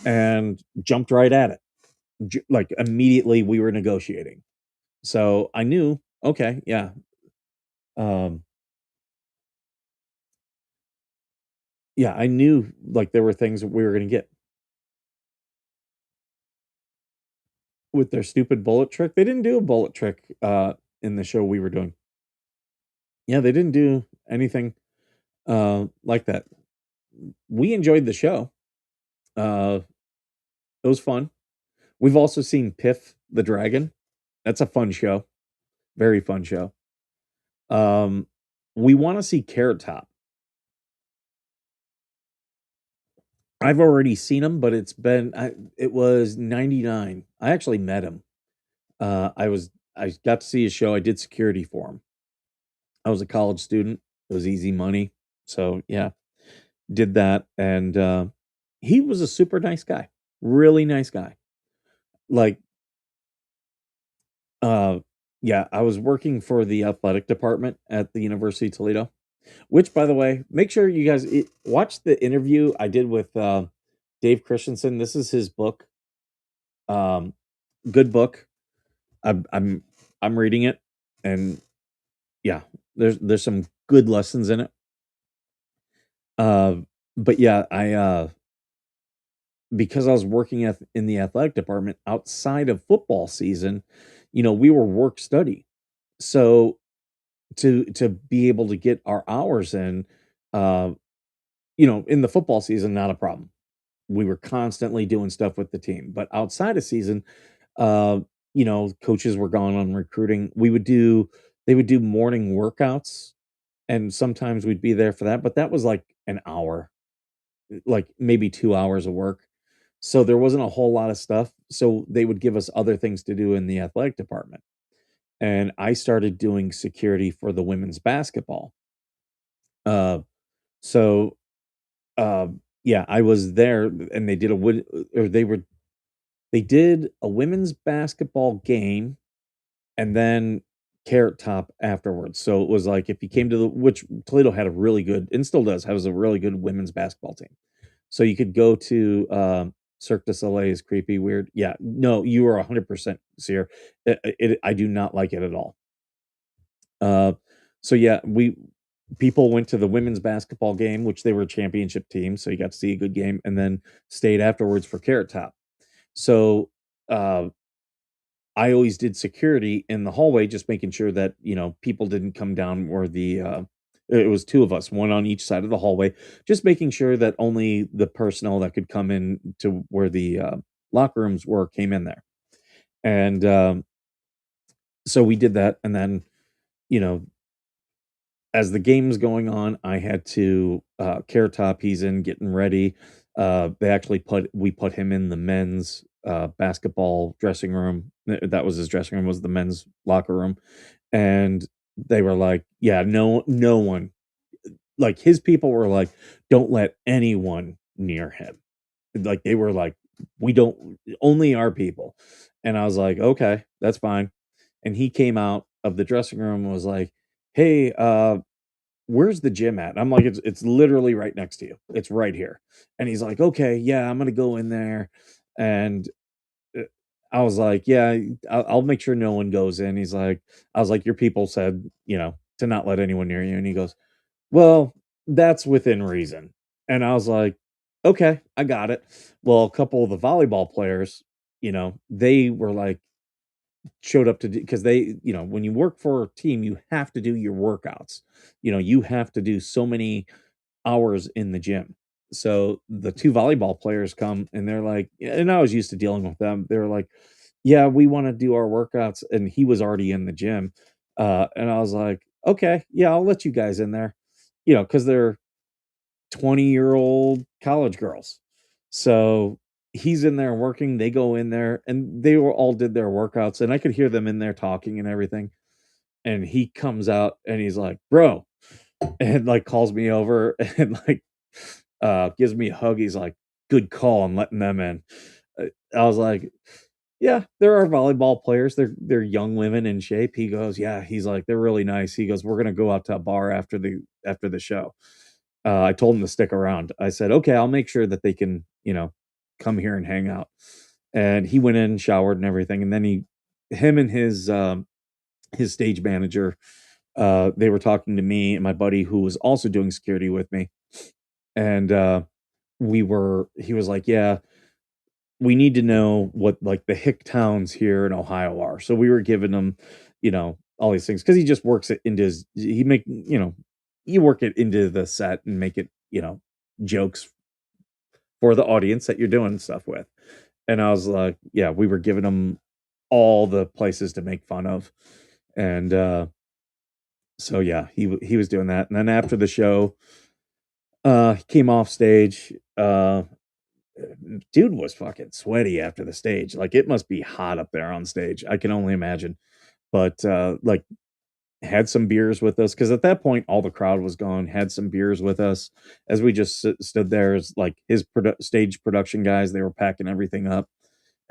and jumped right at it. Like immediately we were negotiating. So I knew, okay, yeah. Um yeah, I knew like there were things that we were gonna get. With their stupid bullet trick? They didn't do a bullet trick, in the show we were doing. Yeah, they didn't do anything, like that. We enjoyed the show. Uh, it was fun. We've also seen Piff the Dragon. That's a fun show. Very fun show. Um, we wanna see Carrot Top. I've already seen him, but it was '99. I actually met him. I got to see his show. I did security for him. I was a college student. It was easy money. So, yeah. Did that, and he was a super nice guy, really nice guy. Like, uh, yeah, I was working for the athletic department at the University of Toledo. Which, by the way, make sure you guys watch the interview I did with Dave Christensen. This is his book. Um, Good book. I'm I'm I'm reading it, and yeah, there's some good lessons in it. Uh, but yeah, I because I was working in the athletic department outside of football season, we were work study. So to be able to get our hours in, uh, in the football season, not a problem. We were constantly doing stuff with the team. But outside of season, uh, coaches were gone on recruiting. They would do morning workouts, and sometimes we'd be there for that, but that was like an hour, like maybe 2 hours of work. So there wasn't a whole lot of stuff. So they would give us other things to do in the athletic department. And I started doing security for the women's basketball. Uh, so yeah, I was there and they did a wood or they did a women's basketball game and then Carrot Top afterwards. So it was like if you came to which Toledo had a really good and still does has a really good women's basketball team. So you could go to Cirque du Soleil's creepy weird. Yeah, no, you are 100% Seer. I do not like it at all. Uh, so yeah, we people went to the women's basketball game, which they were a championship team, so you got to see a good game, and then stayed afterwards for Carrot Top. So uh, I always did security in the hallway, just making sure that, people didn't come down where it was two of us, one on each side of the hallway, just making sure that only the personnel that could come in to where the locker rooms were came in there. And so we did that. And then, you know, as the game's going on, I had to Carrot Top, he's in getting ready. We put him in the men's basketball dressing room. That was his dressing room, was the men's locker room. And they were like, yeah, no one, like his people were like, don't let anyone near him. Like they were like, we don't, only our people. And I was like, okay, that's fine. And he came out of the dressing room and was like, hey, where's the gym at? And I'm like, it's literally right next to you. It's right here. And he's like, okay, yeah, I'm gonna go in there. And uh, I was like, yeah, I'll make sure no one goes in. I was like, your people said, to not let anyone near you. And he goes, well, that's within reason. And I was like, okay, I got it. Well, a couple of the volleyball players, they were like, showed up to do because they, when you work for a team, you have to do your workouts. You have to do so many hours in the gym. So the two volleyball players come and they're like, and I was used to dealing with them. They're like, yeah, we want to do our workouts. And he was already in the gym. And I was like, okay, yeah, I'll let you guys in there, because they're 20-year-old college girls. So he's in there working. They go in there and they were all did their workouts. And I could hear them in there talking and everything. And he comes out and he's like, bro, and like calls me over and like gives me a hug. He's like, good call on letting them in. I was like, yeah, there are volleyball players. They're young women in shape. He goes, yeah. He's like, they're really nice. He goes, we're gonna go out to a bar after the show. I told him to stick around. I said, okay, I'll make sure that they can, come here and hang out. And he went in, showered and everything, and then him and his stage manager, they were talking to me and my buddy who was also doing security with me. And he was like, yeah, we need to know what like the hick towns here in Ohio are. So we were giving him, all these things because he just works it into you work it into the set and make it, jokes for the audience that you're doing stuff with. And I was like, yeah, we were giving him all the places to make fun of. And so yeah, he was doing that. And then after the show, he came off stage. Dude was fucking sweaty after the stage. Like it must be hot up there on stage. I can only imagine. But like had some beers with us because at that point all the crowd was gone. Had some beers with us as we just stood there as like his stage production guys. They were packing everything up.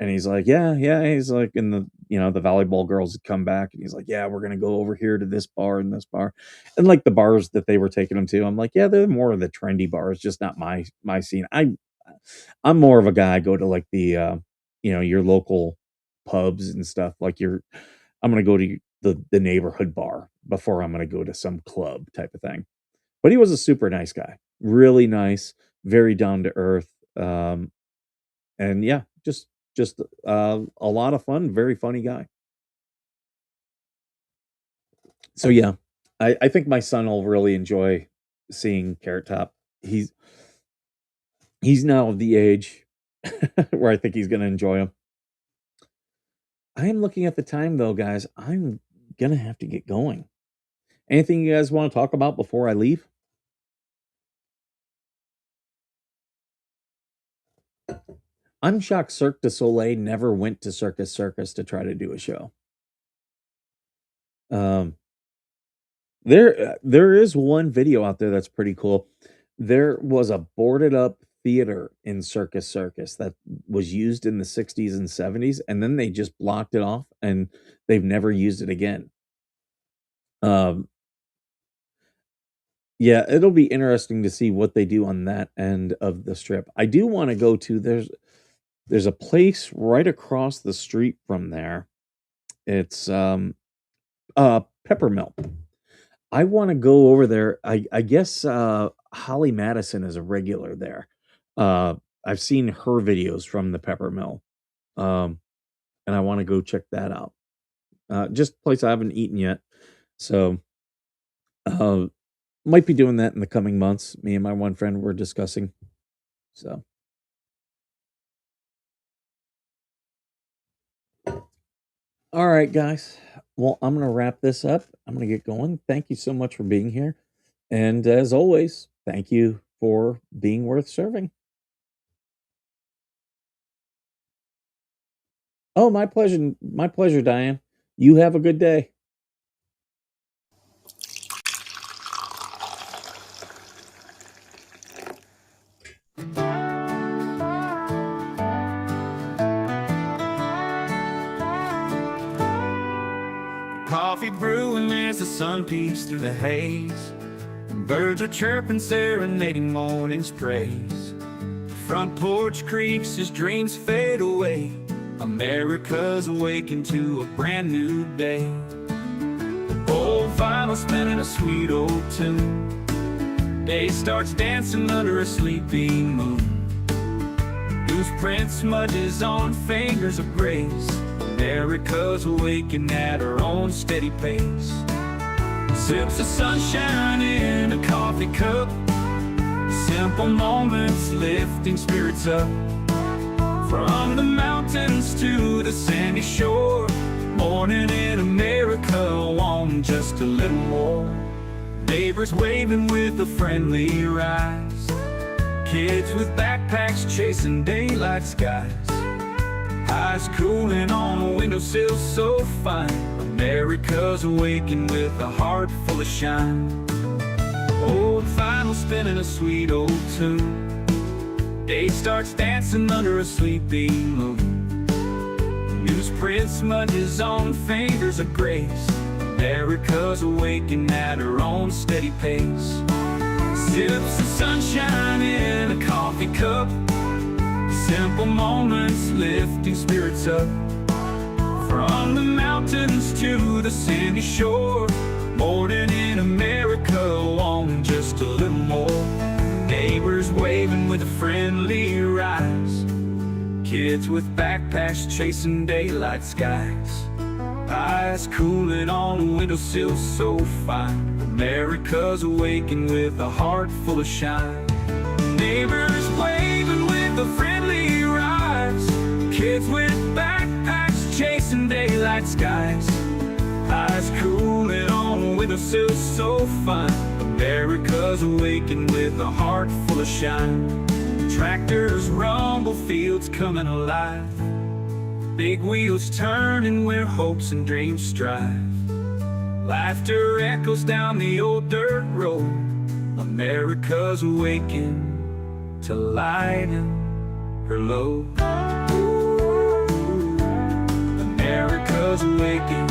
And he's like, yeah. He's like, and the volleyball girls had come back and he's like, yeah, we're going to go over here to this bar and this bar. And like the bars that they were taking him to, I'm like, yeah, they're more of the trendy bars, just not my scene. I'm more of a guy, I go to like the, your local pubs and stuff. Like I'm going to go to the neighborhood bar before I'm going to go to some club type of thing. But he was a super nice guy, really nice, very down to earth. And yeah, just a lot of fun, very funny guy. So yeah, I think my son will really enjoy seeing Carrot Top. He's now of the age where I think he's going to enjoy him. I am looking at the time though, guys. I'm going to have to get going. Anything you guys want to talk about before I leave? I'm shocked Cirque du Soleil never went to Circus Circus to try to do a show. There is one video out there that's pretty cool. There was a boarded up theater in Circus Circus that was used in the 60s and 70s, and then they just blocked it off and they've never used it again. Yeah, it'll be interesting to see what they do on that end of the strip. I do want to go to there's a place right across the street from there. It's Peppermill. I want to go over there. I guess Holly Madison is a regular there. I've seen her videos from the Peppermill. And I want to go check that out. Just a place I haven't eaten yet. So might be doing that in the coming months. Me and my one friend were discussing. So all right, guys. Well, I'm going to wrap this up. I'm going to get going. Thank you so much for being here. And as always, thank you for being worth serving. Oh, my pleasure. My pleasure, Diane. You have a good day. Coffee brewing as the sun peeks through the haze. Birds are chirping, serenading morning's praise. Front porch creaks as dreams fade away. America's awakened to a brand new day. Old vinyl spinning a sweet old tune. Day starts dancing under a sleeping moon. Loose print smudges on fingers of grace. America's awakening at her own steady pace. Sips of sunshine in a coffee cup. Simple moments lifting spirits up, from the mountains to the sandy shore. Morning in America, want just a little more. Neighbors waving with a friendly rise, kids with backpacks chasing daylight skies. Eyes cooling on a windowsill so fine. America's awaking with a heart full of shine. Old vinyl spinning a sweet old tune. Day starts dancing under a sleepy moon. Newsprint smudges on fingers of grace. America's awaking at her own steady pace. Sips of sunshine in a coffee cup, simple moments lifting spirits up, from the mountains to the sandy shore. Morning in America, wanting just a little more. Neighbors waving with a friendly rise, kids with backpacks chasing daylight skies. Eyes cooling on a windowsill so fine. America's awaking with a heart full of shine. Neighbors waving with a friendly rise, kids with backpacks chasing daylight skies. Eyes cooling on a windowsill so fine. America's awaking with a heart full of shine. Tractors rumble, fields coming alive, big wheels turning where hopes and dreams strive. Laughter echoes down the old dirt road. America's awaking to lighten her load. America's awaking